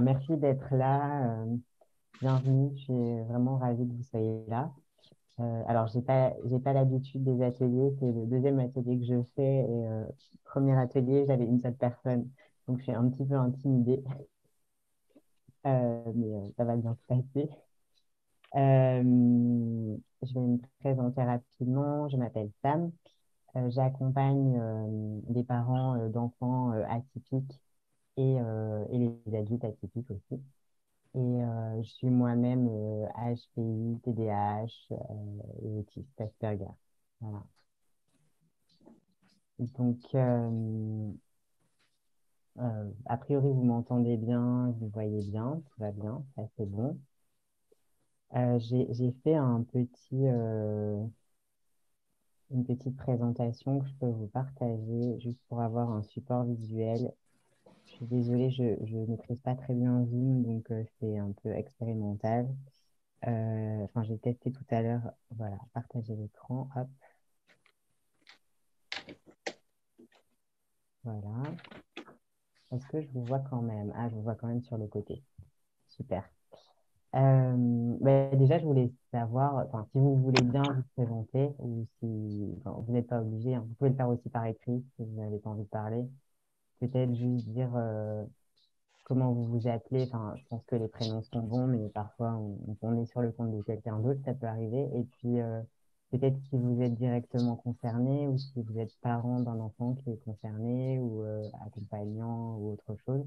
merci d'être là. Bienvenue. Je suis vraiment ravie que vous soyez là. Alors, j'ai pas l'habitude des ateliers. C'est le deuxième atelier que je fais. Et premier atelier, j'avais une seule personne. Donc, je suis un petit peu intimidée. Mais ça va bien se passer. Je vais me présenter rapidement. Je m'appelle Sam. J'accompagne les parents d'enfants atypiques et les adultes atypiques aussi. Et je suis moi-même HPI, TDAH et autiste Asperger. Voilà. Donc, a priori, vous m'entendez bien, vous voyez bien, tout va bien, ça c'est bon. J'ai fait une petite présentation que je peux vous partager juste pour avoir un support visuel. Je suis désolée, je ne maîtrise pas très bien Zoom, donc c'est un peu expérimental. Enfin, j'ai testé tout à l'heure. Voilà, partager l'écran. Hop, voilà. Est-ce que je vous vois quand même? Ah, je vous vois quand même sur le côté. Super. Déjà, je voulais savoir, enfin, si vous voulez bien vous présenter ou si bon, vous n'êtes pas obligé, hein, vous pouvez le faire aussi par écrit si vous n'avez pas envie de parler. Peut-être juste dire comment vous vous appelez. Enfin, je pense que les prénoms sont bons, mais parfois on est sur le compte de quelqu'un d'autre, ça peut arriver. Et puis peut-être si vous êtes directement concerné ou si vous êtes parent d'un enfant qui est concerné ou accompagnant ou autre chose.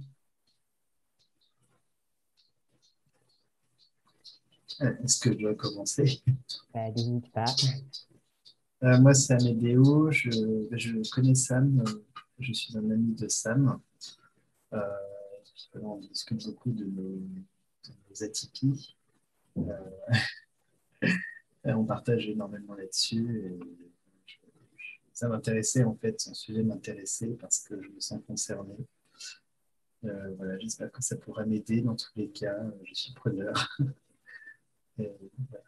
Est-ce que je dois commencer? N'hésite pas. Moi, c'est Amédéo. Je connais Sam. Je suis un ami de Sam. Euh, on discute beaucoup de nos atypies. Et on partage énormément là-dessus. Ça m'intéressait, en fait, son sujet m'intéressait parce que je me sens concerné. Voilà, j'espère que ça pourra m'aider dans tous les cas. Je suis preneur. Et voilà.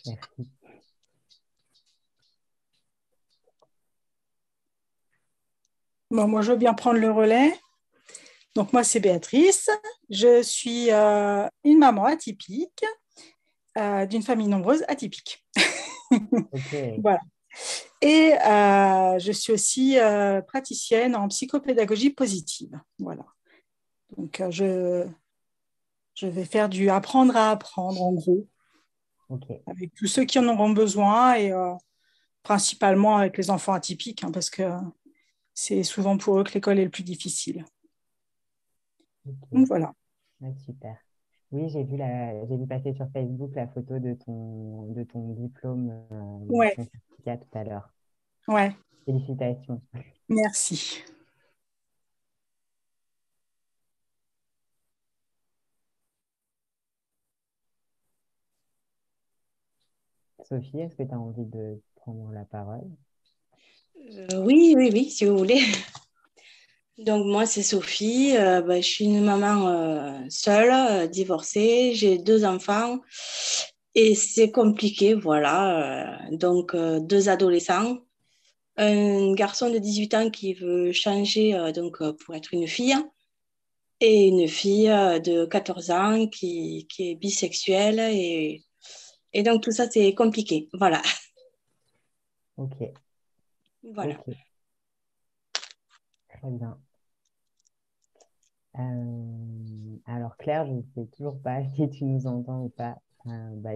Merci. Bon, moi, je veux bien prendre le relais. Donc, moi, c'est Béatrice. Je suis une maman atypique d'une famille nombreuse atypique. Ok. Voilà. Et je suis aussi praticienne en psychopédagogie positive. Voilà. Donc, je vais faire du apprendre à apprendre, en gros, Ok. avec tous ceux qui en auront besoin et principalement avec les enfants atypiques, hein, parce que c'est souvent pour eux que l'école est le plus difficile. Ok. Donc, voilà. Ouais, super. Oui, j'ai vu passer sur Facebook la photo de ton diplôme, Ouais, ton certificat tout à l'heure. ouais, Félicitations. merci. Sophie, est-ce que tu as envie de prendre la parole? Oui, oui, oui, si vous voulez. Donc, moi, c'est Sophie. Je suis une maman seule, divorcée. J'ai deux enfants et c'est compliqué, voilà. Deux adolescents. Un garçon de 18 ans qui veut changer pour être une fille et une fille de 14 ans qui est bisexuelle. Et donc, tout ça, c'est compliqué. Voilà. Ok, Voilà. ok, très bien. Alors Claire, je ne sais toujours pas si tu nous entends ou pas.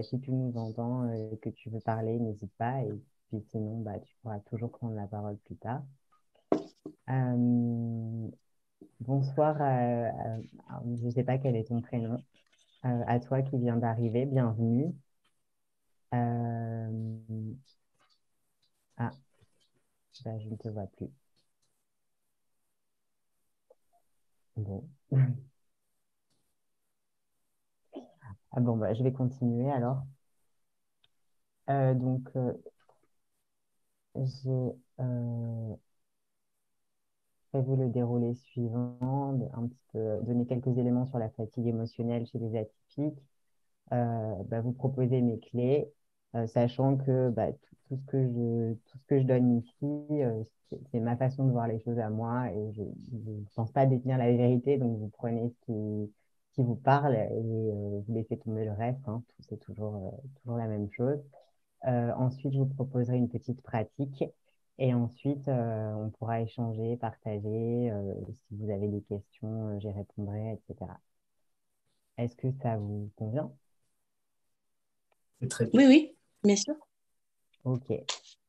Si tu nous entends et que tu veux parler, n'hésite pas. Et puis sinon, tu pourras toujours prendre la parole plus tard. Euh, Bonsoir, je ne sais pas quel est ton prénom. À toi qui viens d'arriver, bienvenue. Euh, ah, je ne te vois plus. Bon. Ah bon, je vais continuer alors. J'ai prévu le déroulé suivant, un petit peu donner quelques éléments sur la fatigue émotionnelle chez les atypiques, vous proposer mes clés sachant que tout ce que je donne ici, c'est ma façon de voir les choses à moi et je ne pense pas détenir la vérité, donc vous prenez qui vous parle et vous laissez tomber le reste, hein, c'est toujours la même chose. Ensuite, je vous proposerai une petite pratique et ensuite, on pourra échanger, partager. Si vous avez des questions, j'y répondrai, etc. Est-ce que ça vous convient? C'est très bien. Oui, oui, bien sûr. Ok,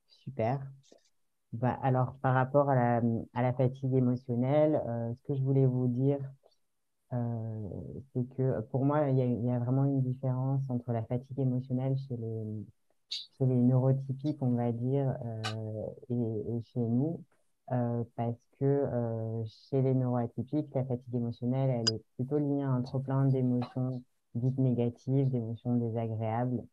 super. Bah, alors, par rapport à la fatigue émotionnelle, ce que je voulais vous dire, c'est que pour moi, il y a vraiment une différence entre la fatigue émotionnelle chez les neurotypiques, on va dire, et chez nous, parce que chez les neuroatypiques, la fatigue émotionnelle, elle est plutôt liée à un trop-plein d'émotions dites négatives, d'émotions désagréables.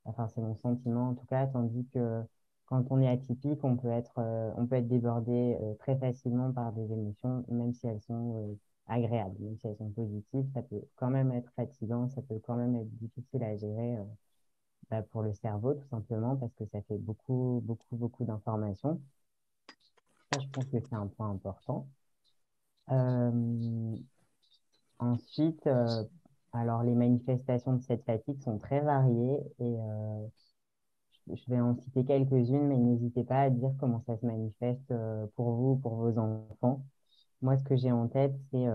Enfin, c'est mon sentiment en tout cas, tandis que quand on est atypique, on peut être débordé très facilement par des émotions, même si elles sont agréables, même si elles sont positives, ça peut quand même être fatigant, ça peut quand même être difficile à gérer bah, pour le cerveau, tout simplement, parce que ça fait beaucoup d'informations. Ça, je pense que c'est un point important. Euh, ensuite, alors les manifestations de cette fatigue sont très variées et je vais en citer quelques-unes, mais n'hésitez pas à dire comment ça se manifeste pour vous, pour vos enfants. Moi, ce que j'ai en tête, c'est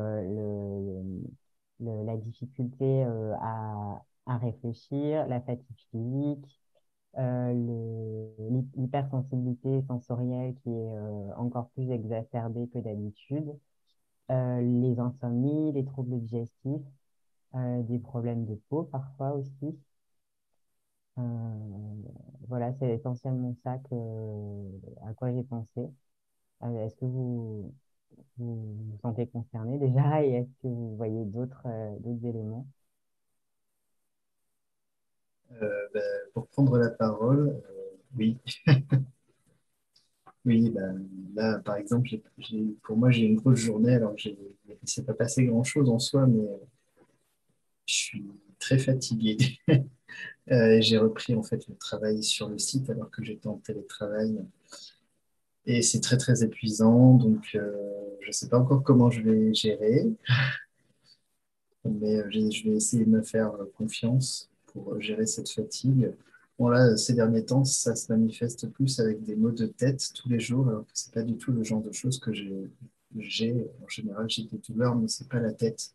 la difficulté à réfléchir, la fatigue physique, l'hypersensibilité sensorielle qui est encore plus exacerbée que d'habitude, les insomnies, les troubles digestifs, des problèmes de peau parfois aussi. Euh, voilà, c'est essentiellement à quoi j'ai pensé. Est-ce que vous sentez concerné déjà et est-ce que vous voyez d'autres éléments? Ben, pour prendre la parole, oui. Oui, ben, là, par exemple, pour moi, j'ai une grosse journée, alors il ne s'est pas passé grand-chose en soi, mais je suis très fatigué. J'ai repris en fait le travail sur le site alors que j'étais en télétravail. Et c'est très, très épuisant, donc je ne sais pas encore comment je vais gérer, mais je vais essayer de me faire confiance pour gérer cette fatigue. Bon, là, ces derniers temps, ça se manifeste plus avec des maux de tête tous les jours, alors que c'est pas du tout le genre de choses que j'ai. En général, j'ai des douleurs, mais c'est pas la tête.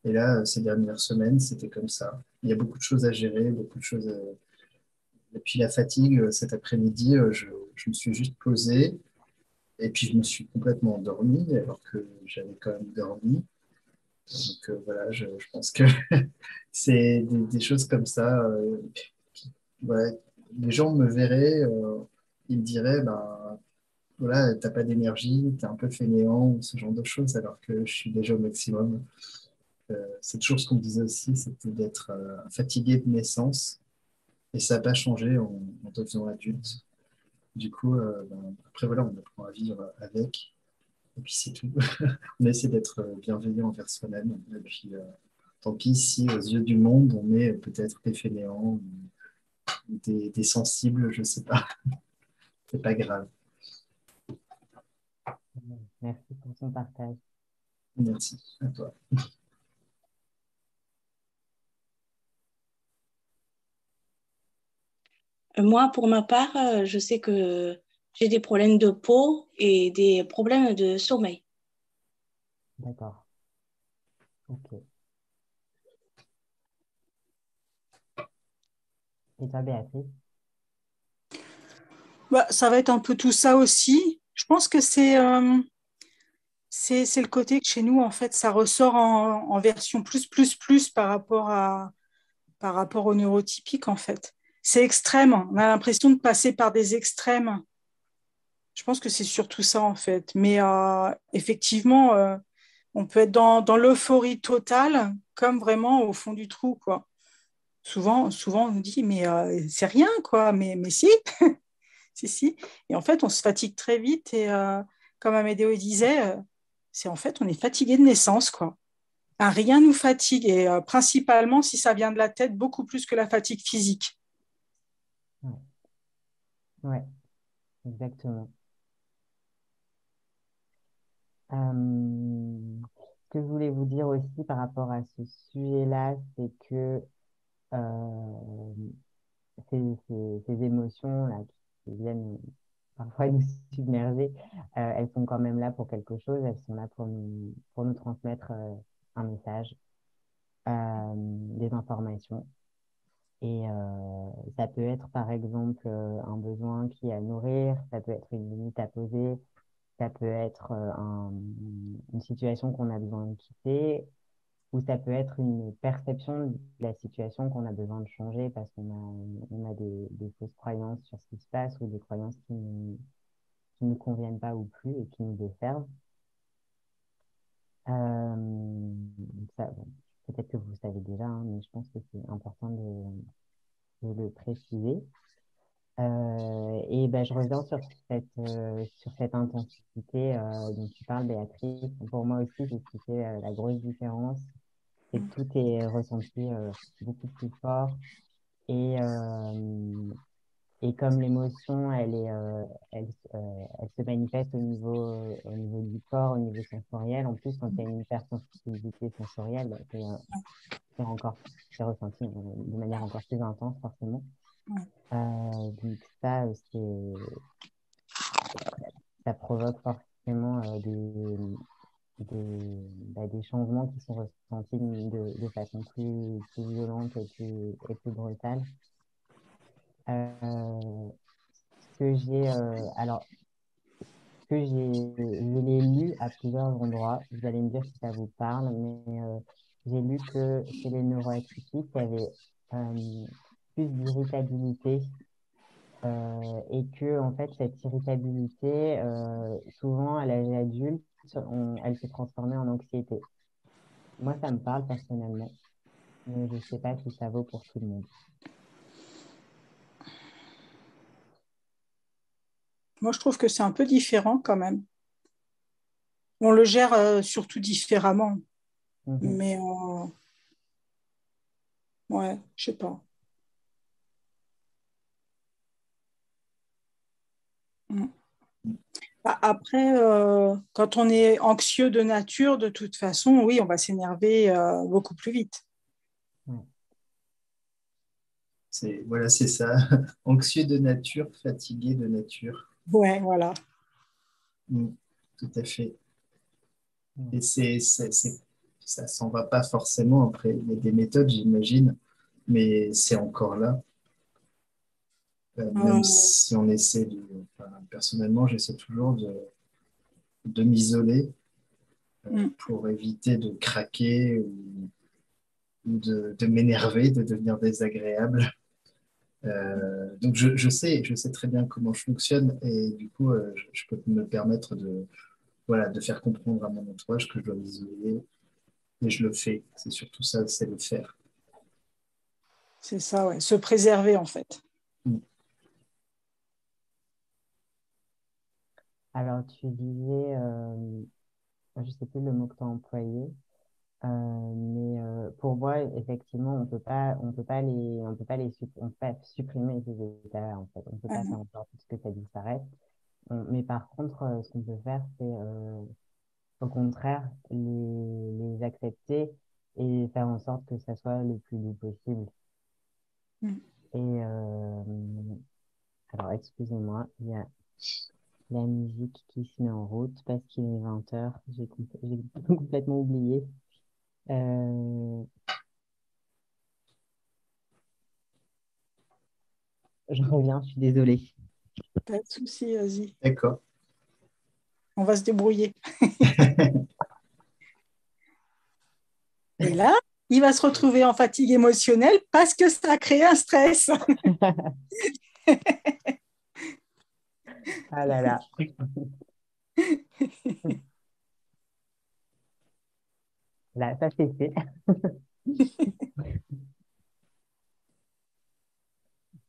Et là, ces dernières semaines, c'était comme ça. Il y a beaucoup de choses à gérer, beaucoup de choses. Et puis la fatigue, cet après-midi, je me suis juste posé et puis je me suis complètement endormi alors que j'avais quand même dormi. Donc voilà, je pense que c'est des choses comme ça. Ouais, les gens me verraient, ils me diraient, ben, voilà, t'as pas d'énergie, t'es un peu fainéant, ce genre de choses, alors que je suis déjà au maximum. C'est toujours ce qu'on me disait aussi, c'était d'être fatigué de naissance, et ça n'a pas changé en devenant adulte. Du coup, ben, après, voilà, on apprend à vivre avec, et puis c'est tout. On essaie d'être bienveillant envers soi-même, et puis tant pis si aux yeux du monde, on est peut-être des fainéants, ou des sensibles, je sais pas, c'est pas grave. Merci pour son partage. Merci à toi. Moi, pour ma part, je sais que j'ai des problèmes de peau et des problèmes de sommeil. D'accord. Ok. Et toi, Béatrice? Bah, ça va être un peu tout ça aussi. Je pense que c'est le côté que chez nous, en fait, ça ressort en version plus par rapport au neurotypique, en fait. C'est extrême. On a l'impression de passer par des extrêmes. Je pense que c'est surtout ça, en fait. Mais effectivement, on peut être dans l'euphorie totale, comme vraiment au fond du trou, quoi. Souvent, on nous dit, mais c'est rien, quoi. Mais si, si. Et en fait, on se fatigue très vite. Et comme Amédéo disait, c'est en fait, on est fatigué de naissance, quoi. Rien nous fatigue. Et principalement, si ça vient de la tête, beaucoup plus que la fatigue physique. Ouais, exactement. Ce que je voulais vous dire aussi par rapport à ce sujet-là, c'est que euh, ces émotions-là qui viennent parfois nous submerger, elles sont quand même là pour quelque chose, elles sont là pour nous transmettre un message, des informations. Et ça peut être par exemple un besoin qui est à nourrir, ça peut être une limite à poser, ça peut être une situation qu'on a besoin de quitter, ou ça peut être une perception de la situation qu'on a besoin de changer parce on a des fausses croyances sur ce qui se passe ou des croyances qui nous conviennent pas ou plus et qui nous desservent. Bon, peut-être que vous le savez déjà, hein, mais je pense que c'est important de le préciser. Et ben, je reviens sur cette intensité dont tu parles, Béatrice. Pour moi aussi, c'est ce qui fait la grosse différence. C'est que tout est ressenti beaucoup plus fort. Et, euh, et comme l'émotion, elle se manifeste au niveau du corps, au niveau sensoriel, en plus, quand il y a une hypersensibilité sensorielle, bah, c'est encore, c'est ressenti de manière encore plus intense, forcément. Donc ça provoque forcément des changements qui sont ressentis de façon plus violente et plus brutale. Euh, alors, je l'ai lu à plusieurs endroits. Vous allez me dire si ça vous parle, mais j'ai lu que chez les neuroatypiques, il y avait euh, plus d'irritabilité et que en fait cette irritabilité, souvent à l'âge adulte, elle se transformait en anxiété. Moi, ça me parle personnellement, mais je sais pas si ça vaut pour tout le monde. Moi, je trouve que c'est un peu différent quand même. On le gère surtout différemment, Mhm. mais ouais, je sais pas. Mm. Après, quand on est anxieux de nature, de toute façon, oui, on va s'énerver beaucoup plus vite. Ouais. Voilà, c'est ça. Anxieux de nature, fatigué de nature. Ouais, voilà. Mm, tout à fait. Ouais. Et ça s'en va pas forcément après. Il y a des méthodes, j'imagine, mais c'est encore là. Même Euh, si on essaie enfin, personnellement, j'essaie toujours de m'isoler mm, pour éviter de craquer ou de m'énerver, de devenir désagréable. Donc je sais très bien comment je fonctionne et du coup, je peux me permettre voilà, de faire comprendre à mon entourage que je dois m'isoler et je le fais. C'est surtout ça, c'est le faire. c'est ça, ouais. Se préserver, en fait. Mm. Alors, tu disais, je sais plus le mot que tu as employé, mais pour moi, effectivement, on peut pas supprimer ces états-là, en fait. On peut pas faire en sorte que ça disparaisse. Mais par contre, ce qu'on peut faire, c'est au contraire les accepter et faire en sorte que ça soit le plus doux possible. Mm. Et alors, excusez-moi, il y a la musique qui se met en route parce qu'il est 20 heures. J'ai complètement oublié. Euh, je reviens, je suis désolée. Pas de souci, vas-y. D'accord. On va se débrouiller. Et là, il va se retrouver en fatigue émotionnelle parce que ça a créé un stress. Ah là là. Là, ça c'est fait.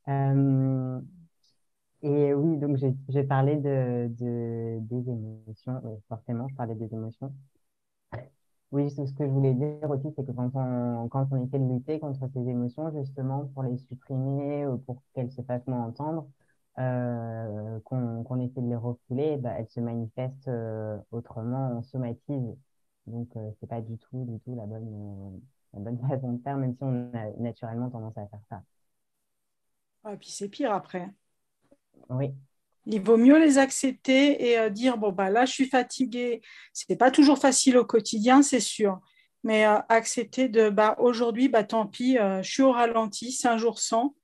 Euh, et oui, donc j'ai parlé des émotions. Oui, forcément, je parlais des émotions. Oui, ce que je voulais dire aussi, c'est que quand on essaie de lutter contre ces émotions, justement, pour les supprimer ou pour qu'elles se fassent moins entendre, qu'on essaie de les refouler, bah, elles se manifestent autrement, on somatise. Donc, c'est pas du tout la bonne façon de faire, même si on a naturellement tendance à faire ça. Et puis c'est pire après. Oui, Il vaut mieux les accepter et dire, bon, bah, là, je suis fatiguée. Ce n'est pas toujours facile au quotidien, c'est sûr. Mais accepter de, bah, aujourd'hui, bah, tant pis, je suis au ralenti, c'est un jour sans,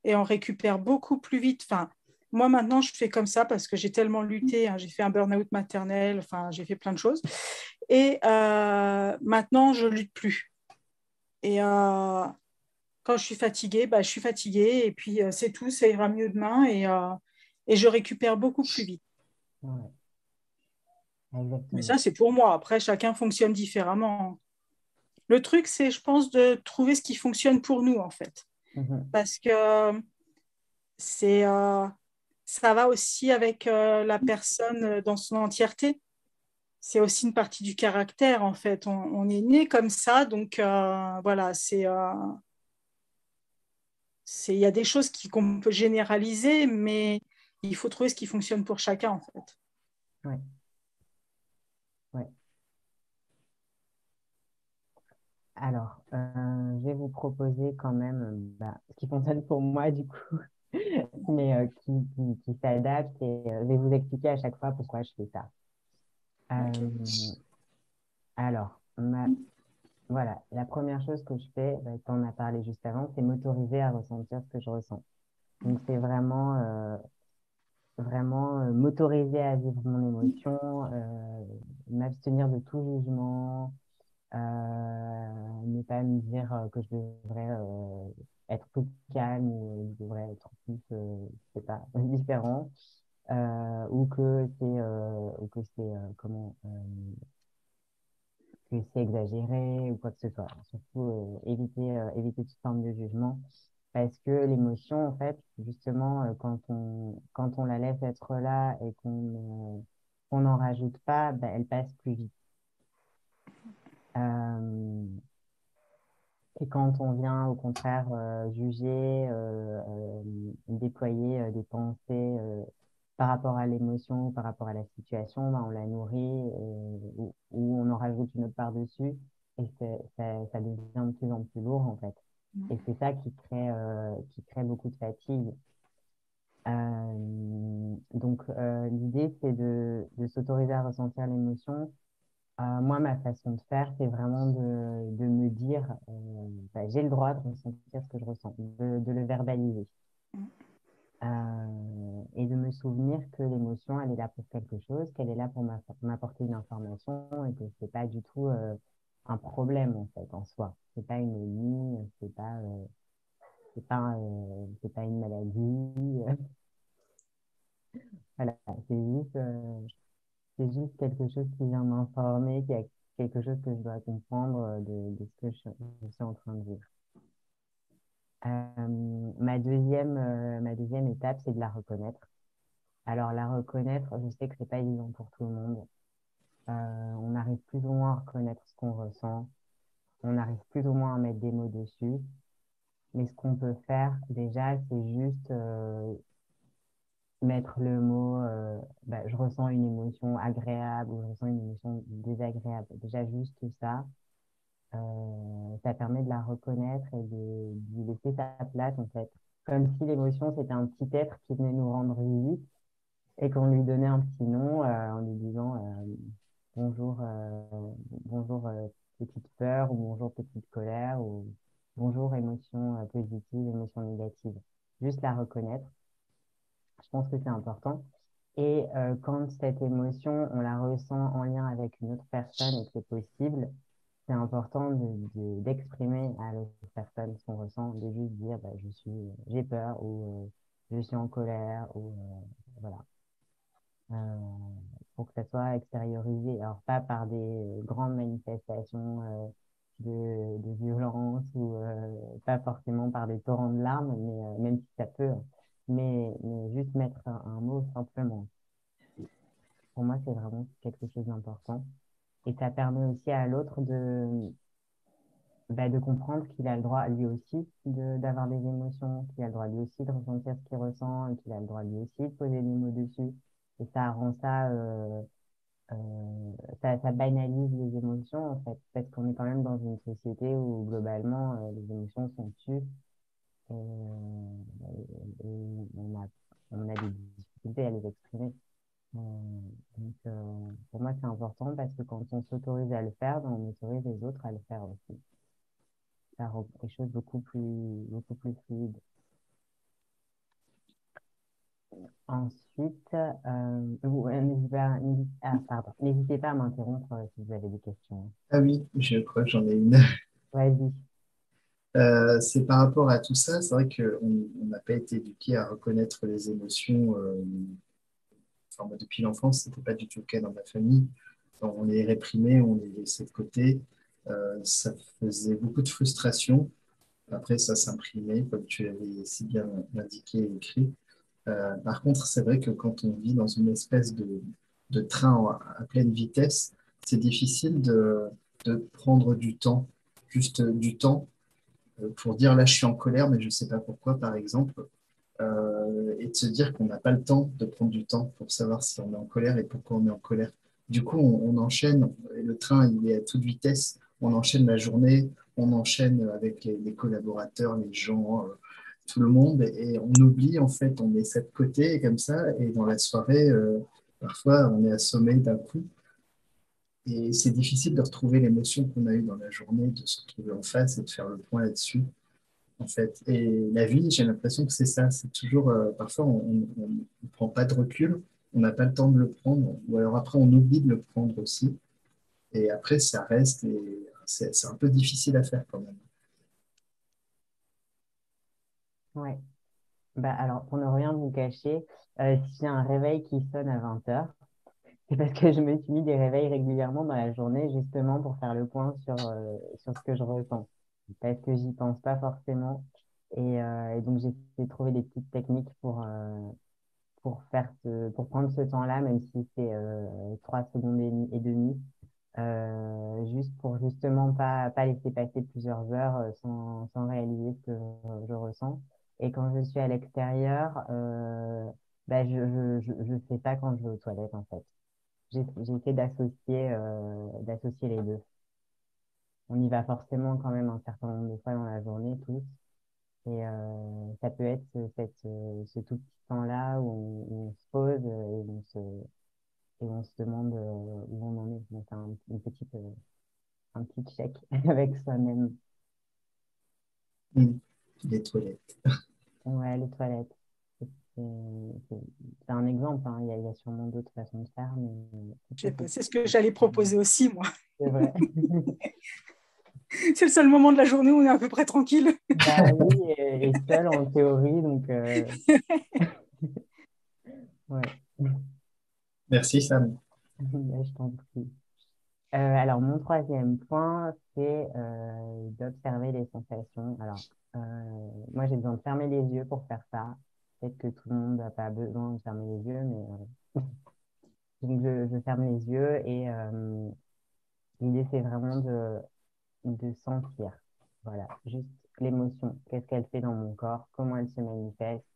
et on récupère beaucoup plus vite. Enfin, moi, maintenant, je fais comme ça parce que j'ai tellement lutté, hein. J'ai fait un burn-out maternel, enfin, j'ai fait plein de choses. Et maintenant, je lutte plus. Et quand je suis fatiguée, bah, je suis fatiguée, et puis c'est tout, ça ira mieux demain, et je récupère beaucoup plus vite. ouais, Mais exactement. ça, c'est pour moi. Après, chacun fonctionne différemment. Le truc, c'est, je pense, de trouver ce qui fonctionne pour nous, en fait. Mhm. Parce que c'est, ça va aussi avec la personne dans son entièreté. C'est aussi une partie du caractère, en fait. On est né comme ça, donc voilà, il y a des choses qu'on peut généraliser, mais il faut trouver ce qui fonctionne pour chacun, en fait. Ouais, ouais. Alors, je vais vous proposer quand même bah, ce qui fonctionne pour moi, du coup, mais qui s'adapte et je vais vous expliquer à chaque fois pourquoi je fais ça. Ok. Euh, alors, voilà, la première chose que je fais, bah, tu en as parlé juste avant, c'est m'autoriser à ressentir ce que je ressens. Donc, c'est vraiment m'autoriser à vivre mon émotion, m'abstenir de tout jugement, ne pas me dire que je devrais être plus calme ou je devrais être plus, je sais pas, différent, ou que c'est que c'est exagéré ou quoi que ce soit. Surtout éviter toute forme de jugement parce que l'émotion, en fait, justement, quand on la laisse être là et qu'on n'en rajoute pas, ben, elle passe plus vite. Euh, Et quand on vient au contraire juger, déployer des pensées par rapport à l'émotion, par rapport à la situation, ben, on la nourrit ou on en rajoute une autre par-dessus et ça devient de plus en plus lourd en fait. Et c'est ça qui crée beaucoup de fatigue. Donc l'idée c'est de s'autoriser à ressentir l'émotion. Moi, ma façon de faire, c'est vraiment de me dire, bah, j'ai le droit de ressentir ce que je ressens, de le verbaliser. Et de me souvenir que l'émotion, elle est là pour quelque chose, qu'elle est là pour m'apporter une information et que c'est pas du tout un problème, en fait, en soi. C'est pas une ennemie, c'est pas une maladie. Voilà, c'est juste quelque chose qui vient m'informer, qu'il y a quelque chose que je dois comprendre de ce que je suis en train de vivre. Ma deuxième étape, c'est de la reconnaître. Alors, la reconnaître, je sais que c'est pas évident pour tout le monde. On arrive plus ou moins à reconnaître ce qu'on ressent. On arrive plus ou moins à mettre des mots dessus. Mais ce qu'on peut faire, déjà, c'est juste mettre le mot, bah, je ressens une émotion agréable ou je ressens une émotion désagréable. Déjà, juste ça. Ça permet de la reconnaître et de lui laisser sa place, en fait. Comme si l'émotion, c'était un petit être qui venait nous rendre visite et qu'on lui donnait un petit nom en lui disant bonjour, bonjour petite peur ou bonjour petite colère ou bonjour émotion positive, émotion négative. Juste la reconnaître. Je pense que c'est important. Et quand cette émotion, on la ressent en lien avec une autre personne et que c'est possible, c'est important d'exprimer à l'autre personne ce qu'on ressent, de juste dire bah, j'ai peur ou je suis en colère ou voilà. Euh, pour que ça soit extériorisé. Alors pas par des grandes manifestations de violence ou pas forcément par des torrents de larmes, mais même si ça peut, mais juste mettre un mot simplement. Pour moi, c'est vraiment quelque chose d'important. Et ça permet aussi à l'autre de comprendre qu'il a le droit lui aussi d'avoir des émotions, qu'il a le droit lui aussi de ressentir ce qu'il ressent et qu'il a le droit lui aussi de poser des mots dessus. Et ça rend ça, ça banalise les émotions en fait, parce qu'on est quand même dans une société où globalement les émotions sont tues et on a des difficultés à les exprimer. Euh, pour moi, c'est important parce que quand on s'autorise à le faire, ben, on autorise les autres à le faire aussi. Ça rend les choses beaucoup plus fluides. Ensuite, n'hésitez pas à m'interrompre si vous avez des questions. Ah oui, je crois que j'en ai une. Vas-y. C'est par rapport à tout ça, c'est vrai qu'on n'a pas été éduqué à reconnaître les émotions. Enfin, moi, depuis l'enfance, c'était pas du tout le cas dans ma famille. On les réprimait, on les laissait de côté. Ça faisait beaucoup de frustration. Après, ça s'imprimait, comme tu l'avais si bien indiqué et écrit. Par contre, c'est vrai que quand on vit dans une espèce de train à pleine vitesse, c'est difficile de prendre du temps, juste du temps pour dire là, je suis en colère, mais je ne sais pas pourquoi, par exemple, et de se dire qu'on n'a pas le temps de prendre du temps pour savoir si on est en colère et pourquoi on est en colère. Du coup, on enchaîne, et le train, il est à toute vitesse, on enchaîne la journée, on enchaîne avec les collaborateurs, les gens, tout le monde, et on oublie, en fait, on met ça de côté, et comme ça, et dans la soirée, parfois, on est assommé d'un coup. Et c'est difficile de retrouver l'émotion qu'on a eue dans la journée, de se retrouver en face et de faire le point là-dessus en fait. Et la vie, j'ai l'impression que c'est ça. C'est toujours, parfois, on ne prend pas de recul, on n'a pas le temps de le prendre, ou alors après, on oublie de le prendre aussi. Et après, ça reste, et c'est un peu difficile à faire quand même. Ouais. Bah, alors, pour ne rien vous cacher, si j'ai un réveil qui sonne à 20 heures, c'est parce que je me suis mis des réveils régulièrement dans la journée, justement pour faire le point sur ce que je ressens. Parce que j'y pense pas forcément. Et donc, j'ai essayé de trouver des petites techniques pour prendre ce temps-là, même si c'est 3 secondes et demie, juste pour justement pas laisser passer plusieurs heures sans réaliser ce que je ressens. Et quand je suis à l'extérieur, bah, je fais ça quand je vais aux toilettes, en fait. J'essaie d'associer les deux. On y va forcément quand même un certain nombre de fois dans la journée, tous. Et ça peut être ce tout petit temps-là où on se pose et on se demande où on en est. Donc, c'est un petit check avec soi-même. Mm. Les toilettes. Ouais, les toilettes. C'est c'est- c'est un exemple, hein. Il y a sûrement d'autres façons de faire, mais C'est ce que j'allais proposer aussi, moi. c'est vrai. C'est le seul moment de la journée où on est à peu près tranquille. Bah oui, et seul en théorie, donc ouais. Merci, Sam. Bah, je t'en prie. Alors, mon troisième point, c'est d'observer les sensations. Alors, moi, j'ai besoin de fermer les yeux pour faire ça. Peut-être que tout le monde n'a pas besoin de fermer les yeux, mais donc je ferme les yeux et l'idée, c'est vraiment de sentir. Voilà, juste l'émotion. Qu'est-ce qu'elle fait dans mon corps? Comment elle se manifeste?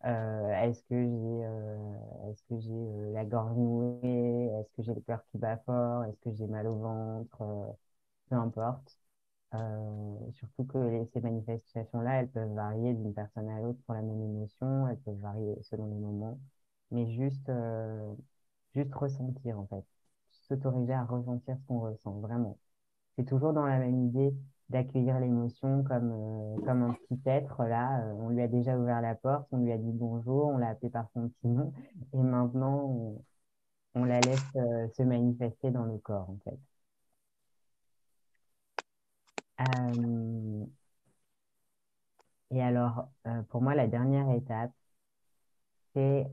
Est-ce que j'ai la gorge nouée? Est-ce que j'ai le cœur qui bat fort? Est-ce que j'ai mal au ventre? Peu importe. Surtout que ces manifestations-là, elles peuvent varier d'une personne à l'autre pour la même émotion, elles peuvent varier selon les moments, mais juste ressentir en fait, s'autoriser à ressentir ce qu'on ressent, vraiment. C'est toujours dans la même idée d'accueillir l'émotion comme un petit être, là, on lui a déjà ouvert la porte, on lui a dit bonjour, on l'a appelé par son petit nom, et maintenant on la laisse se manifester dans le corps en fait. Euh, Et alors, pour moi, la dernière étape, c'est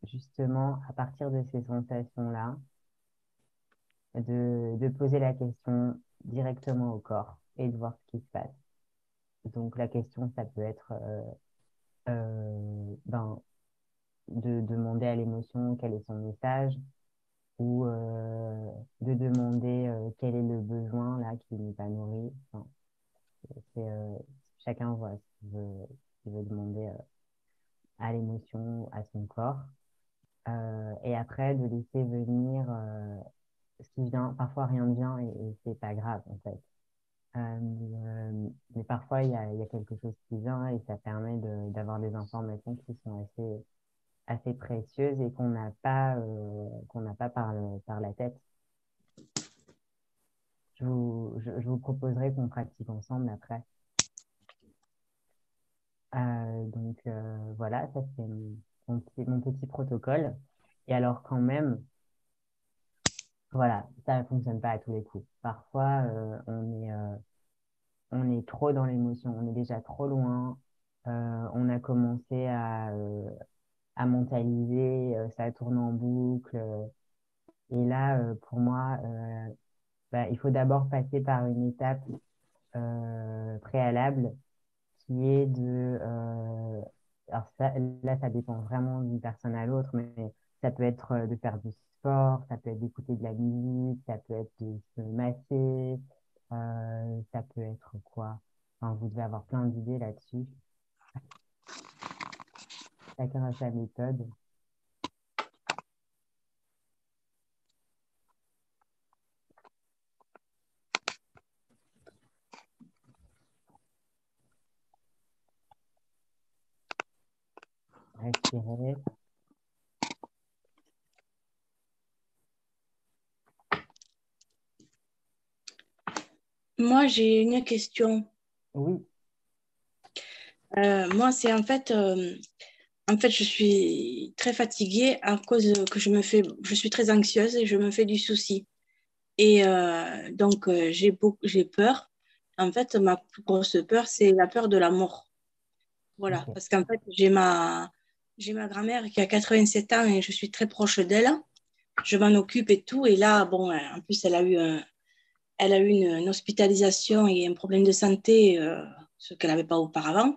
justement, à partir de ces sensations-là, de poser la question directement au corps et de voir ce qui se passe. Donc, la question, ça peut être de demander à l'émotion quel est son message ou de demander quel est le besoin là chacun voit ce qu'il veut demander à l'émotion, à son corps. Et après, de laisser venir ce qui vient. Parfois, rien ne vient et c'est pas grave, en fait. Mais parfois, il y a quelque chose qui vient et ça permet d'avoir des informations qui sont assez précieuses et qu'on n'a pas par la tête. Je vous proposerai qu'on pratique ensemble après. Donc voilà, ça c'est mon petit protocole. Et alors quand même, voilà, ça ne fonctionne pas à tous les coups. Parfois, on est trop dans l'émotion, on est déjà trop loin. On a commencé à mentaliser, ça tourne en boucle. Et là, pour moi, bah, il faut d'abord passer par une étape préalable qui est alors là, ça dépend vraiment d'une personne à l'autre, mais ça peut être de faire du sport, ça peut être d'écouter de la musique, ça peut être de se masser, ça peut être quoi? Enfin, vous devez avoir plein d'idées là-dessus. Chacun a sa méthode. Respirer. Moi, j'ai une question. Oui, Moi, c'est en fait, je suis très fatiguée à cause que je suis très anxieuse et je me fais du souci. Et donc, j'ai peur. En fait, ma plus grosse peur, c'est la peur de la mort. Voilà, ok. parce qu'en fait, j'ai ma grand-mère qui a 87 ans et je suis très proche d'elle. Je m'en occupe et tout. Et là, bon, en plus, elle a eu une hospitalisation et un problème de santé, ce qu'elle n'avait pas auparavant.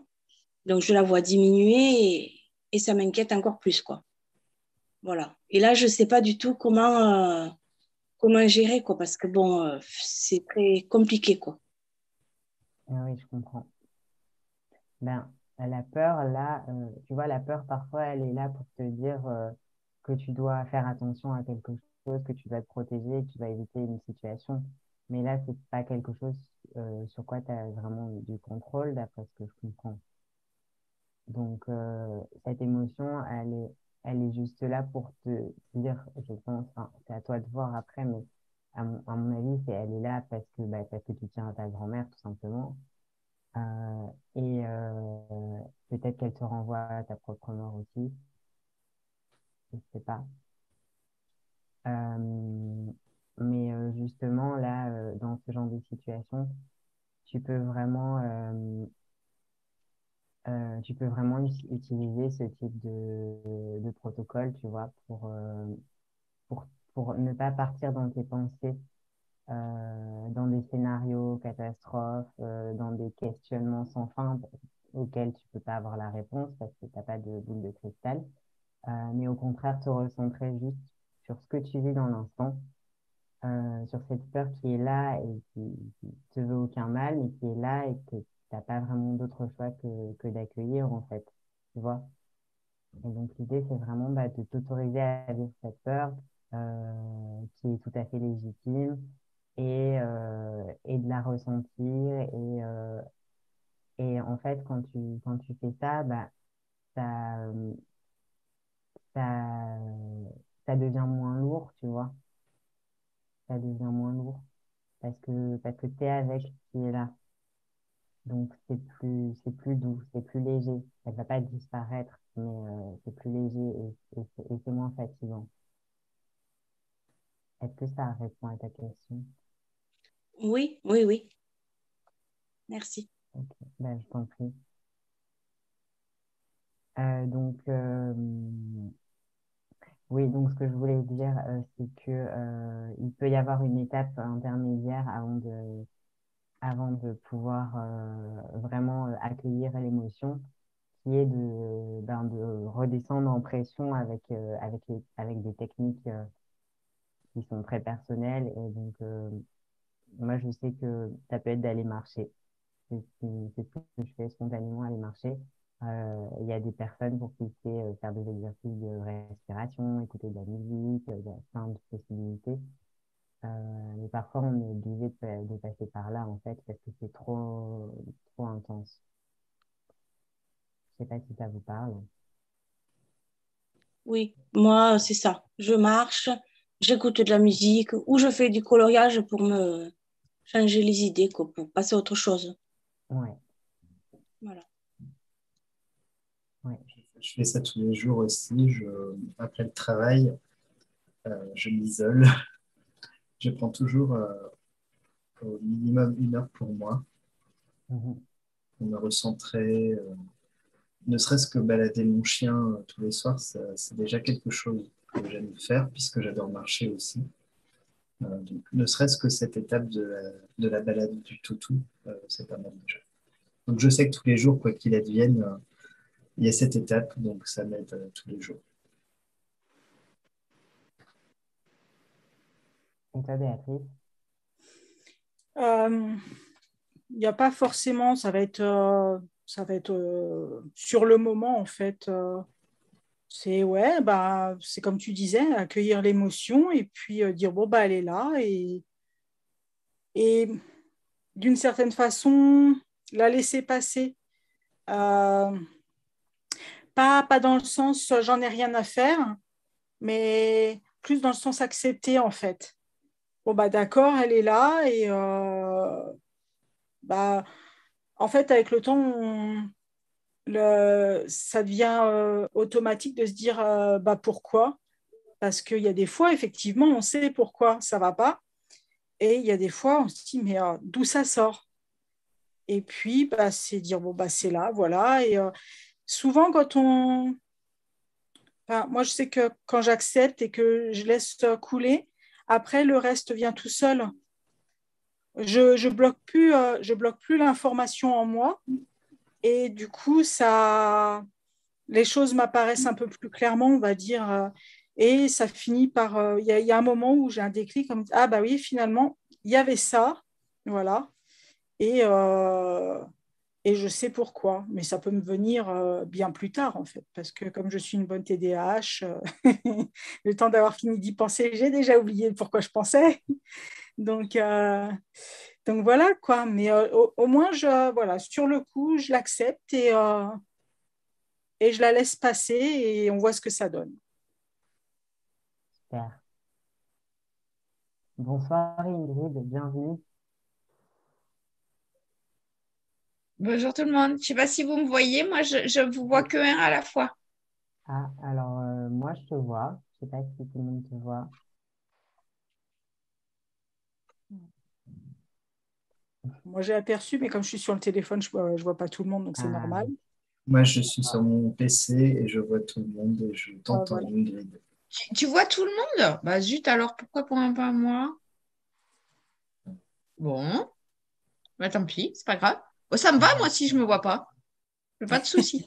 Donc, je la vois diminuer et ça m'inquiète encore plus, quoi. Voilà. Et là, je ne sais pas du tout comment gérer, quoi, parce que bon, c'est très compliqué, quoi. Ah oui, je comprends. Ben, la peur, là, tu vois, la peur, parfois, elle est là pour te dire que tu dois faire attention à quelque chose, que tu vas te protéger, que tu vas éviter une situation. Mais là, c'est pas quelque chose sur quoi tu as vraiment du contrôle, d'après ce que je comprends. Donc, cette émotion, elle est juste là pour te dire, je pense, enfin, c'est à toi de voir après, mais à mon avis, elle est là parce que tu tiens à ta grand-mère, tout simplement. Et peut-être qu'elle te renvoie à ta propre mort aussi, je sais pas. Euh, mais justement, là, dans ce genre de situation, tu peux vraiment, tu peux vraiment utiliser ce type de protocole, tu vois, pour, pour ne pas partir dans tes pensées, dans des scénarios catastrophes, dans des questionnements sans fin auxquels tu peux pas avoir la réponse parce que t'as pas de boule de cristal. Mais au contraire te recentrer juste sur ce que tu vis dans l'instant, sur cette peur qui est là et qui te veut aucun mal, mais qui est là et que t'as pas vraiment d'autre choix que d'accueillir en fait, tu vois. Et donc l'idée c'est vraiment bah, de t'autoriser à vivre cette peur qui est tout à fait légitime et de la ressentir et en fait quand tu fais ça, bah, ça, ça, ça devient moins lourd, tu vois. Ça devient moins lourd parce que t'es avec ce qui est là. Donc c'est plus doux, c'est plus léger. Elle va pas disparaître, mais c'est plus léger et c'est moins fatigant. Est-ce que ça répond à ta question? Oui, oui, oui. Merci. Ok, ben, je t'en prie. Donc oui, donc ce que je voulais dire, c'est que il peut y avoir une étape intermédiaire avant de pouvoir vraiment accueillir l'émotion, qui est de redescendre en pression avec des techniques qui sont très personnelles. Et donc, moi, je sais que ça peut être d'aller marcher. c'est ce que je fais spontanément, aller marcher. Il y a des personnes pour qui c'est faire des exercices de respiration, écouter de la musique, il y a plein de possibilités. Mais parfois, on est obligé de passer par là, en fait, parce que c'est trop intense. Je sais pas si ça vous parle. Oui, moi, c'est ça. Je marche, j'écoute de la musique ou je fais du coloriage pour me changer les idées, quoi, pour passer à autre chose. Ouais, Voilà. ouais. Je fais ça tous les jours aussi. Après le travail, je m'isole. Je prends toujours au minimum 1 heure pour moi, Mhm. pour me recentrer. Ne serait-ce que balader mon chien tous les soirs, c'est déjà quelque chose que j'aime faire, puisque j'adore marcher aussi. Donc, ne serait-ce que cette étape de la balade du toutou, c'est pas mal déjà. Donc, je sais que tous les jours, quoi qu'il advienne, il y a cette étape, donc ça m'aide tous les jours. Et toi, Béatrice? Euh, Il n'y a pas forcément, ça va être sur le moment en fait. C'est ouais, bah, c'est comme tu disais, accueillir l'émotion et puis dire bon bah elle est là et d'une certaine façon la laisser passer. Euh, pas dans le sens j'en ai rien à faire, mais plus dans le sens accepter en fait. Bon bah d'accord, elle est là et bah en fait avec le temps ça devient automatique de se dire bah pourquoi? Parce qu'il y a des fois effectivement on sait pourquoi ça va pas et il y a des fois on se dit mais d'où ça sort? Et puis bah c'est dire bon bah c'est là voilà et souvent enfin, moi je sais que quand j'accepte et que je laisse couler, après le reste vient tout seul. Je bloque plus l'information en moi et du coup ça les choses m'apparaissent un peu plus clairement, on va dire, et ça finit par il y a un moment où j'ai un déclic comme ah bah oui finalement il y avait ça, voilà, et et je sais pourquoi, mais ça peut me venir bien plus tard en fait, parce que comme je suis une bonne TDAH, le temps d'avoir fini d'y penser, j'ai déjà oublié pourquoi je pensais. Donc, donc voilà quoi. Mais au moins, voilà, sur le coup, je l'accepte et je la laisse passer et on voit ce que ça donne. Super. Bonsoir Ingrid, bienvenue. Bonjour tout le monde. Je ne sais pas si vous me voyez. Moi, je vous vois que un à la fois. Ah, alors moi je te vois. Je sais pas si tout le monde te voit. Moi, j'ai aperçu, mais comme je suis sur le téléphone, je vois pas tout le monde, donc c'est Ah, normal. Moi, je suis sur mon PC et je vois tout le monde et je t'entends, Voilà. Ingrid. Tu vois tout le monde? Bah zut, alors pourquoi pour un pas moi? Bon, bah tant pis, c'est pas grave. Bon, ça me va, moi, si je me vois pas. Pas de souci.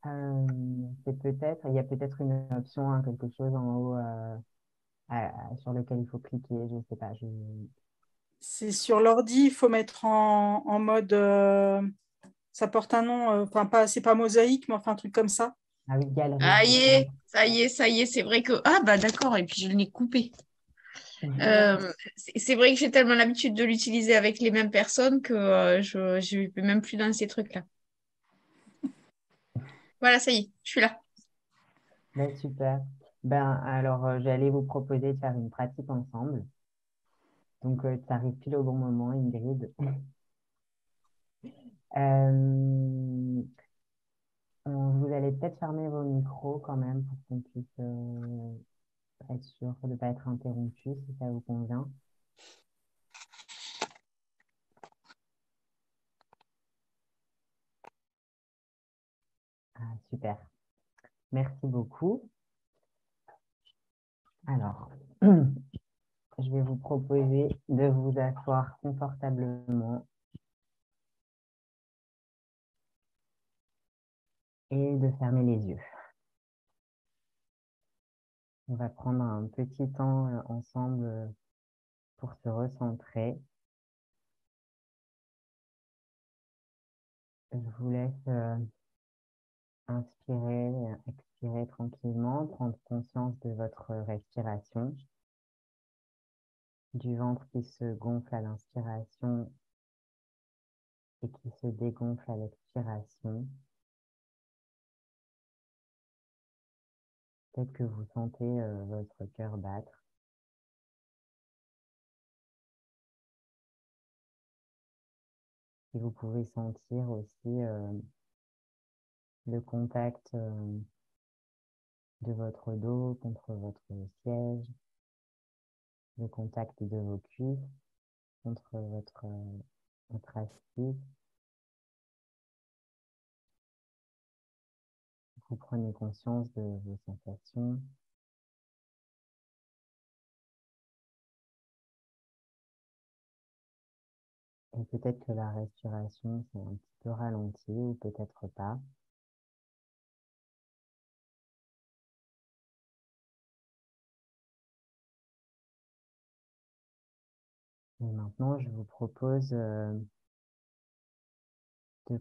il y a peut-être une option, hein, quelque chose en haut sur lequel il faut cliquer. Je sais pas. C'est sur l'ordi, il faut mettre en mode. Ça porte un nom, enfin, pas, c'est pas mosaïque, mais enfin, un truc comme ça. Ah oui, galerie. Ah, y est, ça y est, ça y est, c'est vrai que... Ah, bah d'accord, et puis je l'ai coupé. C'est vrai que j'ai tellement l'habitude de l'utiliser avec les mêmes personnes que je ne vais même plus dans ces trucs-là. Voilà, ça y est, je suis là. Ben, super. Ben, alors, j'allais vous proposer de faire une pratique ensemble. Donc, ça arrive pile au bon moment, Ingrid. Euh, vous allez peut-être fermer vos micros quand même pour qu'on puisse être sûr de ne pas être interrompu si ça vous convient. Ah, super. Merci beaucoup. Alors, je vais vous proposer de vous asseoir confortablement et de fermer les yeux. On va prendre un petit temps ensemble pour se recentrer. Je vous laisse inspirer, expirer tranquillement, prendre conscience de votre respiration, du ventre qui se gonfle à l'inspiration et qui se dégonfle à l'expiration. Peut-être que vous sentez votre cœur battre. Et vous pouvez sentir aussi le contact de votre dos contre votre siège, le contact de vos cuisses contre votre assise. Vous prenez conscience de vos sensations. Et peut-être que la respiration s'est un petit peu ralentie ou peut-être pas. Et maintenant, je vous propose de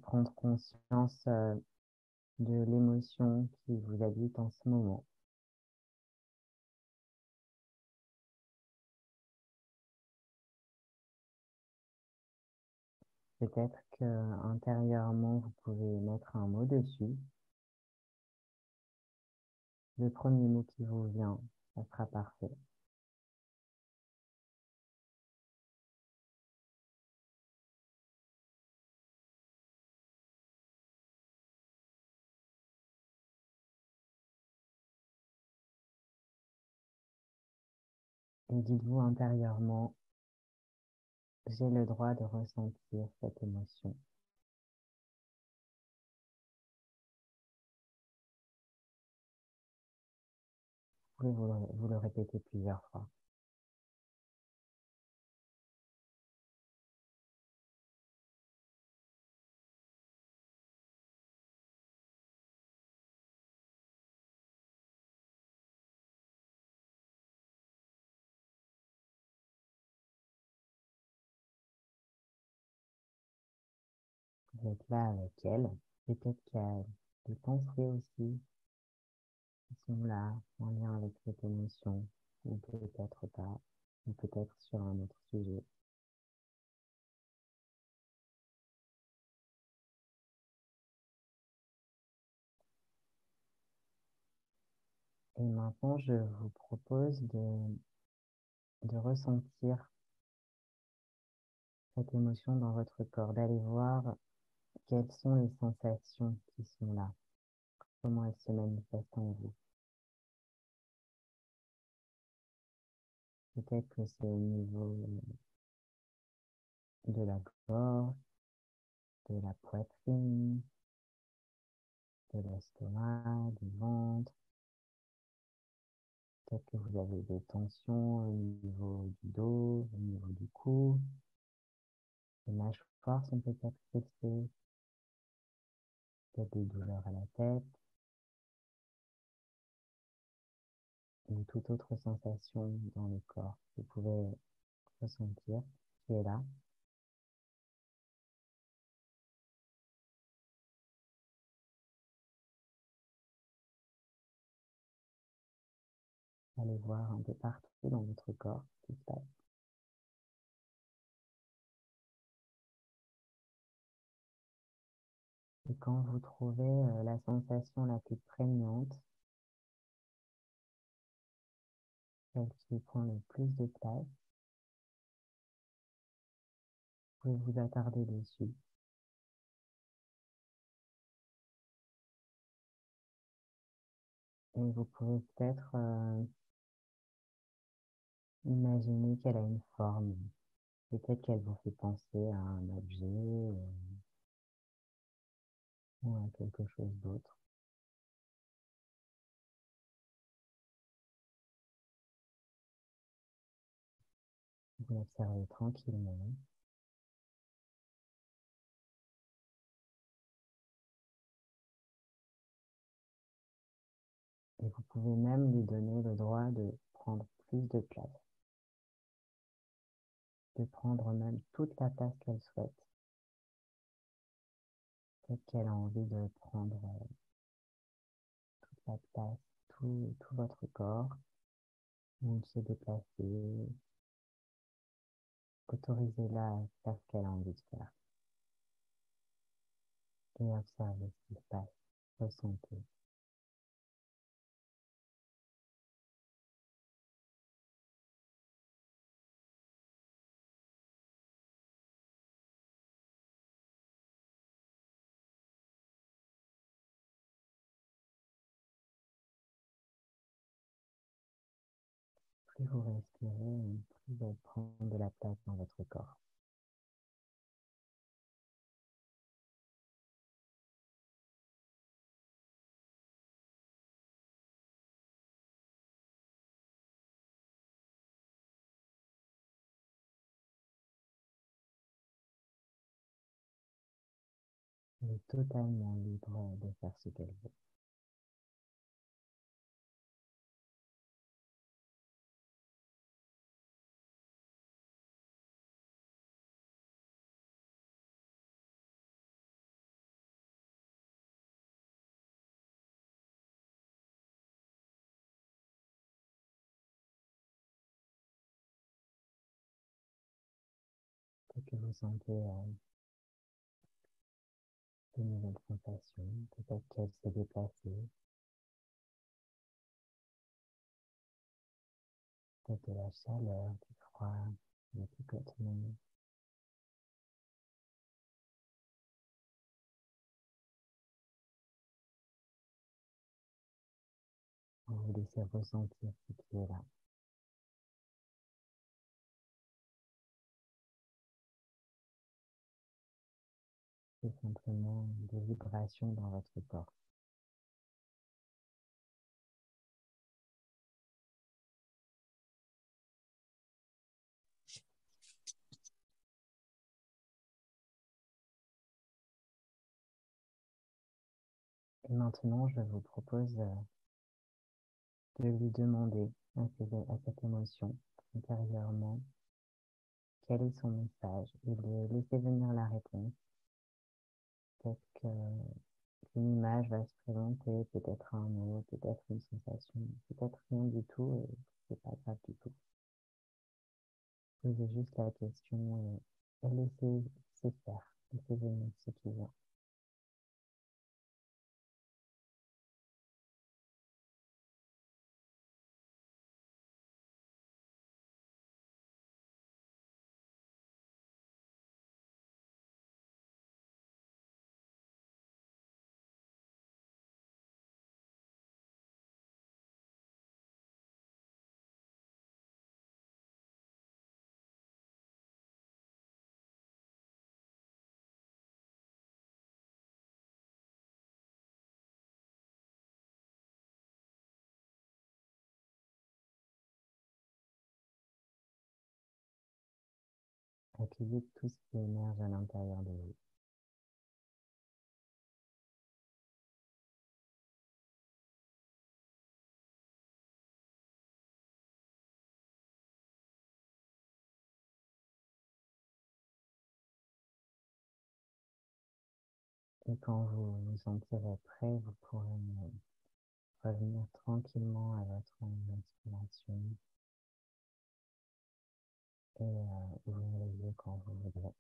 prendre conscience de l'émotion qui vous habite en ce moment. Peut-être que intérieurement, vous pouvez mettre un mot dessus. Le premier mot qui vous vient, ça sera parfait. Et dites-vous intérieurement, j'ai le droit de ressentir cette émotion. Vous pouvez vous le répéter plusieurs fois. Vous êtes là avec elle. Peut-être qu'il y a des pensées aussi qui sont là, en lien avec cette émotion, ou peut-être pas, ou peut-être sur un autre sujet. Et maintenant, je vous propose de ressentir cette émotion dans votre corps, d'aller voir quelles sont les sensations qui sont là, comment elles se manifestent en vous. Peut-être que c'est au niveau de la gorge, de la poitrine, de l'estomac, du ventre. Peut-être que vous avez des tensions au niveau du dos, au niveau du cou. Les mâchoires sont peut-être fixées, peut-être des douleurs à la tête, ou toute autre sensation dans le corps. Vous pouvez ressentir qui est là. Allez voir un peu partout dans votre corps ce qui se passe. Et quand vous trouvez la sensation la plus prégnante, celle qui prend le plus de place, vous pouvez vous attarder dessus. Et vous pouvez peut-être imaginer qu'elle a une forme. Peut-être qu'elle vous fait penser à un objet ou à quelque chose d'autre. Vous l'observez tranquillement. Et vous pouvez même lui donner le droit de prendre plus de place, de prendre même toute la place qu'elle souhaite. Peut-être qu'elle a envie de prendre toute la place, tout votre corps, ou de se déplacer. Autorisez-la à faire ce qu'elle a envie de faire. Et observez ce qui se passe. Ressentez. Plus vous respirez, plus vous allez prendre de la place dans votre corps. Elle est totalement libre de faire ce qu'elle veut. Peut-être que vous sentez de nouvelles sensations. Peut-être qu'elle s'est déplacée. Peut-être de la chaleur, du froid, du picotement. Vous laissez ressentir ce qui est là. C'est simplement des vibrations dans votre corps. Et maintenant, je vous propose de lui demander à cette émotion intérieurement quel est son message et de laisser venir la réponse. Peut-être qu'une image va se présenter, peut-être un mot, peut-être une sensation, peut-être rien du tout, et c'est pas grave du tout. Posez juste la question et laissez faire, laissez venir ce qui vient. Accueillez tout ce qui émerge à l'intérieur de vous. Et quand vous vous sentirez prêt, vous pourrez revenir tranquillement à votre inspiration et ouvrir les yeux quand vous voudrez.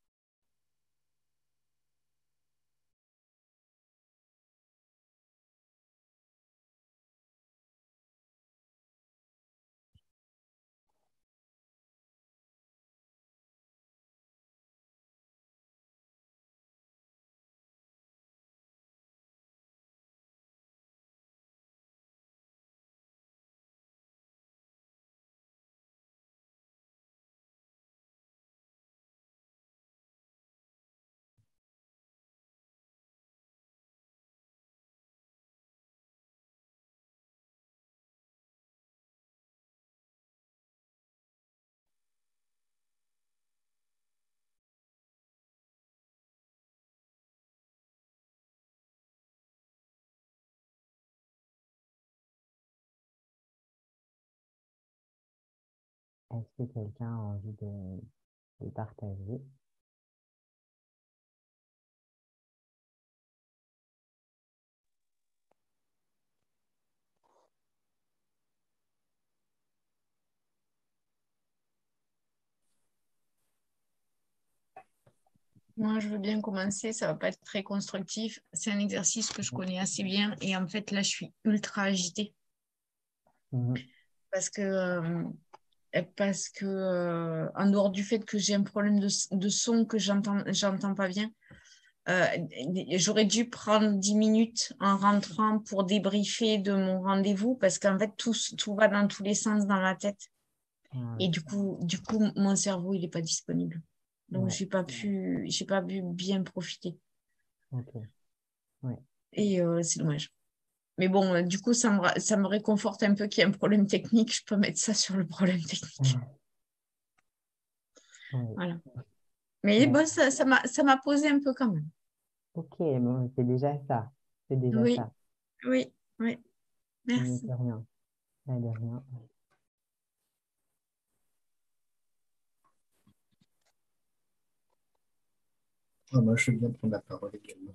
Est-ce que quelqu'un a envie de partager? Moi, je veux bien commencer. Ça ne va pas être très constructif. C'est un exercice que je connais assez bien. Et en fait, là, je suis ultra agitée. Mhm. Parce que, en dehors du fait que j'ai un problème de son que j'entends pas bien, j'aurais dû prendre 10 minutes en rentrant pour débriefer de mon rendez-vous parce qu'en fait, tout va dans tous les sens dans la tête. Ouais, Et du coup, mon cerveau, il n'est pas disponible. Donc, ouais, j'ai pas pu bien profiter. ok, ouais. Et c'est dommage. Mais bon, du coup, ça me réconforte un peu qu'il y ait un problème technique. Je peux mettre ça sur le problème technique. Ouais. Voilà. Mais Ben, bon, ça m'a posé un peu quand même. ok, bon, c'est déjà ça. C'est déjà Oui, ça. oui, oui. C'est mieux que Merci. rien. Ouais, de rien. Ah, moi, je veux bien prendre la parole également.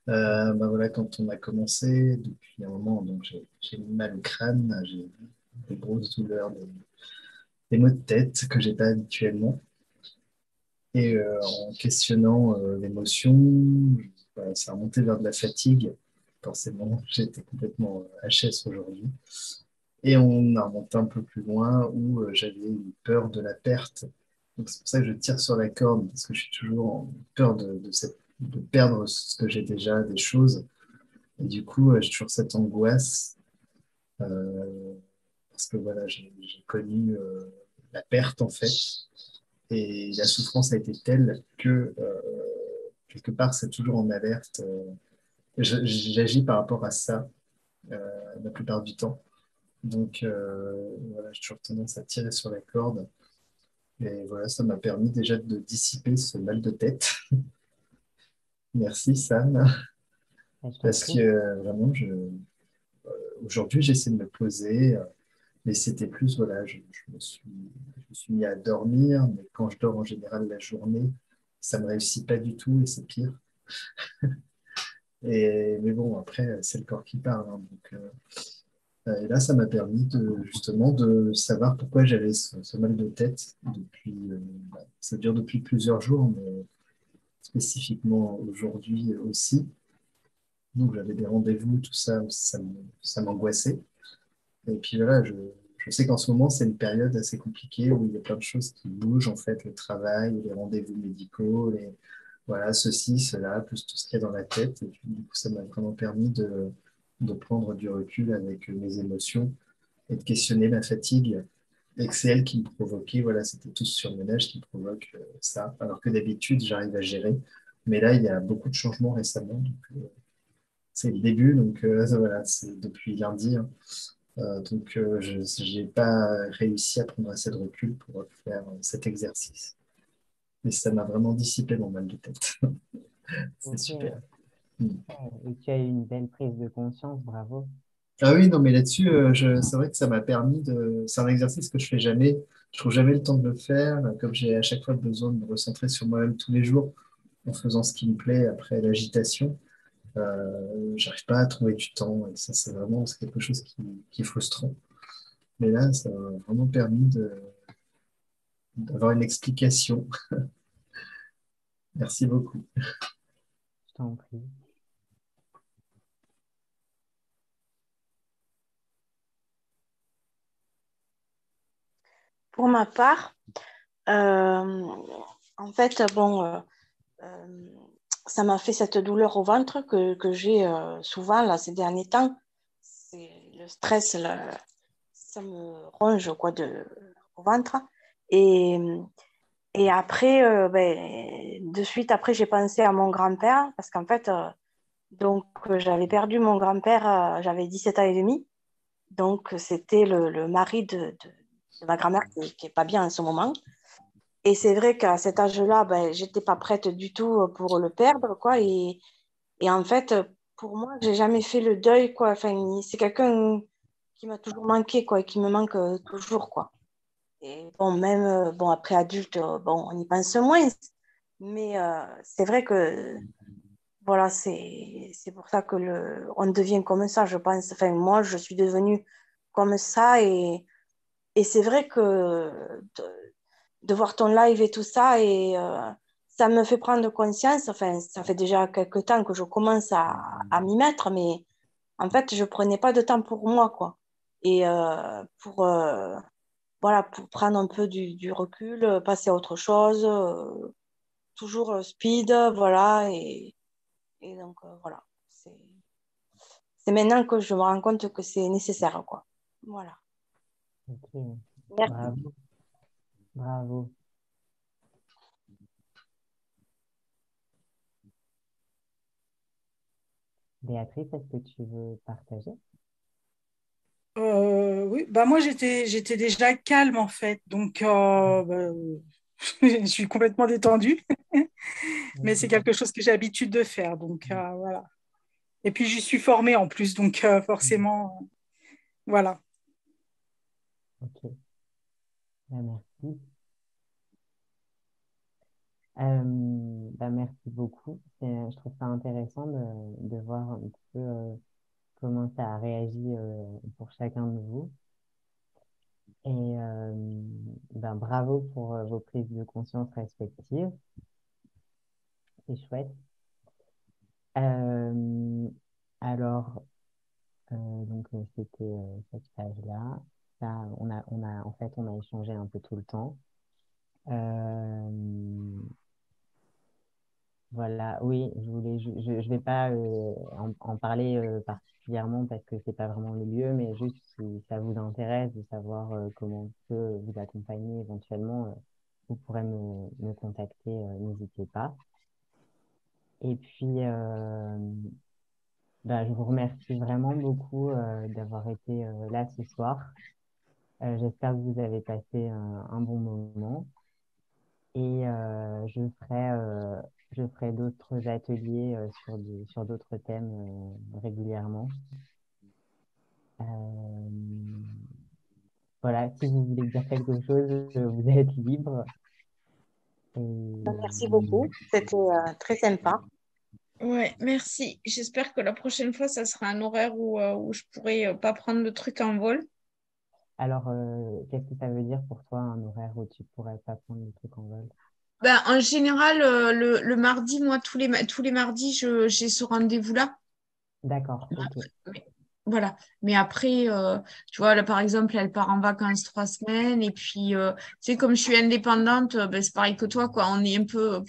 Bah voilà, quand on a commencé, depuis un moment, donc j'ai mal au crâne, j'ai des grosses douleurs, des maux de tête que j'ai pas habituellement. Et en questionnant l'émotion, voilà, ça a remonté vers de la fatigue. Forcément, j'étais complètement HS aujourd'hui. Et on a remonté un peu plus loin où j'avais une peur de la perte. Donc c'est pour ça que je tire sur la corde, parce que je suis toujours en peur de perdre ce que j'ai déjà, des choses. Et du coup, j'ai toujours cette angoisse, euh, parce que voilà, j'ai connu la perte en fait. Et la souffrance a été telle que quelque part, c'est toujours en alerte. J'agis par rapport à ça la plupart du temps. Donc, voilà, j'ai toujours tendance à tirer sur la corde. Et voilà, ça m'a permis déjà de dissiper ce mal de tête. Merci, Sam. Ouais, je t'en Parce que prie. vraiment, aujourd'hui, j'essaie de me poser. Mais c'était plus, voilà, je me suis mis à dormir. Mais quand je dors en général la journée, ça ne me réussit pas du tout et c'est pire. Mais bon, après, c'est le corps qui parle, hein, donc, et là, ça m'a permis justement de savoir pourquoi j'avais ce mal de tête depuis. Ça dure depuis plusieurs jours, mais spécifiquement aujourd'hui aussi. Donc, j'avais des rendez-vous, tout ça, ça m'angoissait. Et puis voilà, je sais qu'en ce moment, c'est une période assez compliquée où il y a plein de choses qui bougent, en fait, le travail, les rendez-vous médicaux, voilà, ceci, cela, plus tout ce qu'il y a dans la tête. Et puis, du coup, ça m'a vraiment permis de prendre du recul avec mes émotions et de questionner ma fatigue. Et que c'est elle qui me provoquait, voilà, c'était tout ce surmenage qui provoque ça. Alors que d'habitude, j'arrive à gérer. Mais là, il y a beaucoup de changements récemment. Donc, c'est le début. Donc, voilà, c'est depuis lundi, hein. Je n'ai pas réussi à prendre assez de recul pour faire cet exercice. Mais ça m'a vraiment dissipé mon mal de tête. C'est Ok. super. Mm. Ouais, et tu as eu une belle prise de conscience, bravo. Ah oui, non, mais là-dessus, c'est vrai que ça m'a permis de. C'est un exercice que je fais jamais. Je trouve jamais le temps de le faire. Comme j'ai à chaque fois besoin de me recentrer sur moi-même tous les jours en faisant ce qui me plaît après l'agitation, j'arrive pas à trouver du temps. Et ça, c'est quelque chose qui est frustrant. Mais là, ça m'a vraiment permis d'avoir une explication. Merci beaucoup. Je t'en prie. Pour ma part, euh, en fait, bon, euh, ça m'a fait cette douleur au ventre que j'ai souvent là, ces derniers temps. C'est le stress, là, ça me ronge quoi, au ventre. Et, et après, de suite, après, j'ai pensé à mon grand-père parce qu'en fait, j'avais perdu mon grand-père, j'avais 17 ans et demi. Donc, c'était le mari de ma grand-mère qui est pas bien en ce moment. Et c'est vrai qu'à cet âge-là, ben, j'étais pas prête du tout pour le perdre, quoi. Et en fait, pour moi, j'ai jamais fait le deuil, quoi. Enfin, c'est quelqu'un qui m'a toujours manqué, quoi, et qui me manque toujours, quoi. Et bon, même, bon, après adulte, bon, on y pense moins. Mais c'est vrai que, voilà, c'est pour ça que on devient comme ça, je pense. Enfin, moi, je suis devenue comme ça. Et c'est vrai que de voir ton live et tout ça, et ça me fait prendre conscience, enfin, ça fait déjà quelques temps que je commence à m'y mettre, mais en fait, je prenais pas de temps pour moi, quoi. Et voilà, pour prendre un peu du recul, passer à autre chose, toujours speed, voilà. Et donc, voilà. C'est maintenant que je me rends compte que c'est nécessaire, quoi. Voilà. Ok, Merci. bravo, bravo. Béatrice, est-ce que tu veux partager? Oui, bah moi j'étais déjà calme en fait, donc bah, je suis complètement détendue, mais c'est quelque chose que j'ai l'habitude de faire, donc voilà. Et puis j'y suis formée en plus, donc forcément, voilà. Ok, merci. Merci beaucoup. Je trouve ça intéressant de voir un petit peu comment ça a réagi pour chacun de vous. Et bravo pour vos prises de conscience respectives. C'est chouette. Euh, alors, c'était cette page-là. Ça, on a échangé un peu tout le temps. Euh, Voilà, oui, je vais pas en parler particulièrement parce que c'est pas vraiment le lieu, mais juste si ça vous intéresse de savoir comment je peux vous accompagner éventuellement, vous pourrez me contacter, n'hésitez pas. Et puis, je vous remercie vraiment beaucoup d'avoir été là ce soir. J'espère que vous avez passé un bon moment. Et je ferai d'autres ateliers sur d'autres thèmes régulièrement. Euh, voilà, si vous voulez dire quelque chose, vous êtes libre. Merci Et beaucoup. C'était très sympa. Ouais, merci. J'espère que la prochaine fois, ça sera un horaire où je pourrai pas prendre le truc en vol. alors, qu'est-ce que ça veut dire pour toi un horaire où tu pourrais pas prendre le truc en vol? Ben, en général, le mardi, moi, tous les mardis, j'ai ce rendez-vous-là. D'accord, ok. Mais- voilà. Mais après, tu vois, là, par exemple, elle part en vacances 3 semaines. Et puis, tu sais, comme je suis indépendante, ben, c'est pareil que toi, quoi. On est un peu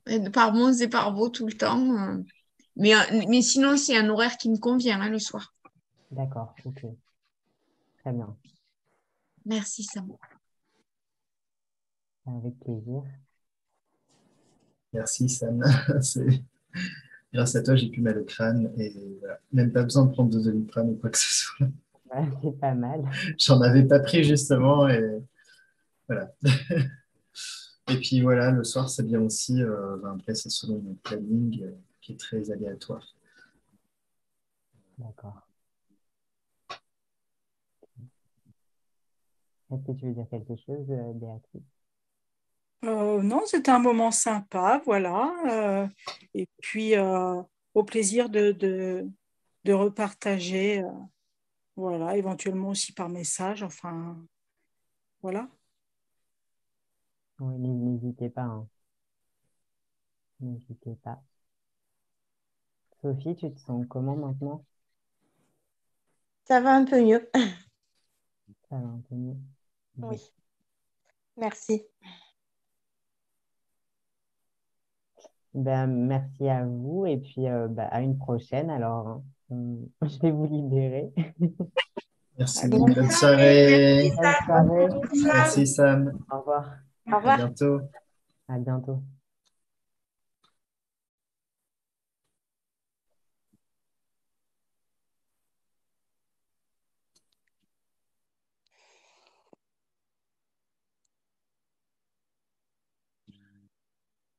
Ouais, par bons et par beaux tout le temps. Mais sinon, c'est un horaire qui me convient, hein, le soir. d'accord, ok. Très bien. Merci, Sam. Avec plaisir. Merci Sam. Grâce à toi, j'ai plus mal au crâne et voilà. Même pas besoin de prendre de Doliprane ou quoi que ce soit. Voilà, c'est pas mal. J'en avais pas pris justement et voilà. Et puis voilà, le soir, c'est bien aussi. Après, c'est selon mon planning qui est très aléatoire. D'accord. Est-ce que tu veux dire quelque chose, Béatrice? Non, c'était un moment sympa, voilà. Et puis au plaisir de repartager, voilà, éventuellement aussi par message, enfin, voilà. Oui, n'hésitez pas, hein. N'hésitez pas. Sophie, tu te sens comment maintenant? Ça va un peu mieux. Ça va un peu mieux. Oui, Bon. merci. Merci à vous et puis à une prochaine. Alors, hein. Je vais vous libérer. Merci, Allez, bonne Merci, soirée. Bonne Sam. soirée. Bonne soirée. Merci Sam. Au revoir. Au À revoir. bientôt. À bientôt.